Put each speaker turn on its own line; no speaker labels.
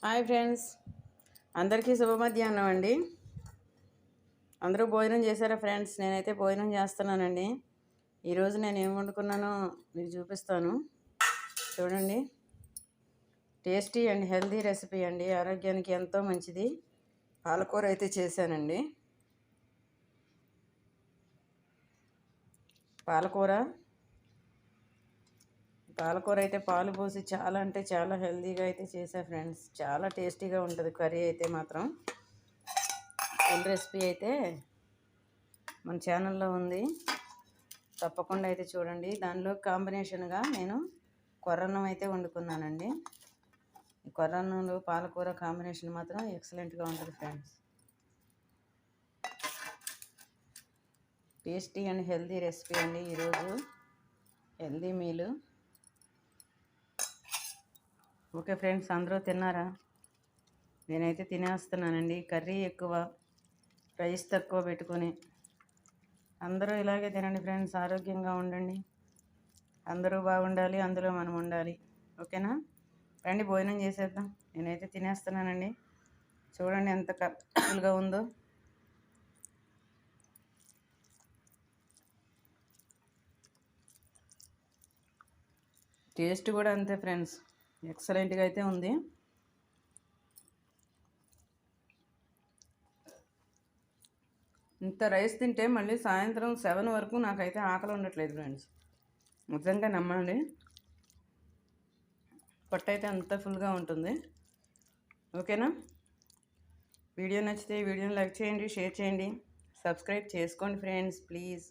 Hi friends, అందరికీ శుభ మధ్యాహ్నం అండి. అందరూ భోజనం చేశారా ఫ్రెండ్స్? నేనైతే భోజనం చేస్తున్నానండి. ఈరోజు నేను ఏం వండుకున్నానో మీకు చూపిస్తాను, చూడండి. టేస్టీ అండ్ హెల్తీ రెసిపీ అండి, ఆరోగ్యానికి ఎంతో మంచిది. పాలకూర అయితే చేశానండి. పాలకూర అయితే పాలు పోసి చాలా అంటే చాలా హెల్తీగా అయితే చేశా ఫ్రెండ్స్. చాలా టేస్టీగా ఉంటుంది కర్రీ అయితే మాత్రం. ఫుల్ రెసిపీ అయితే మన ఛానల్లో ఉంది, తప్పకుండా అయితే చూడండి. దానిలో కాంబినేషన్గా నేను కొర్రన్నం అయితే వండుకున్నానండి. ఈ కొర్రన్నంలో పాలకూర కాంబినేషన్ మాత్రం ఎక్సలెంట్గా ఉంటుంది friends. Tasty and healthy recipe అండి ఈరోజు, హెల్తీ మీలు. ఓకే ఫ్రెండ్స్, అందరూ తిన్నారా? నేనైతే తినేస్తున్నానండి. కర్రీ ఎక్కువ, రైస్ తక్కువ పెట్టుకొని అందరూ ఇలాగే తినండి ఫ్రెండ్స్. ఆరోగ్యంగా ఉండండి, అందరూ బాగుండాలి, అందులో మనం ఉండాలి. ఓకేనా? రండి భోజనం చేసేద్దాం. నేనైతే తినేస్తున్నానండి. చూడండి ఎంత కలర్ఫుల్గా ఉందో. టేస్ట్ కూడా అంతే ఫ్రెండ్స్, ఎక్సలెంట్గా అయితే ఉంది. ఇంత రైస్ తింటే మళ్ళీ సాయంత్రం 7 వరకు నాకైతే ఆకలి ఉండట్లేదు ఫ్రెండ్స్. నిజంగా నమ్మండి, పొట్ట అయితే అంత ఫుల్గా ఉంటుంది. ఓకేనా? వీడియో నచ్చితే వీడియోని లైక్ చేయండి, షేర్ చేయండి, సబ్స్క్రైబ్ చేసుకోండి ఫ్రెండ్స్ ప్లీజ్.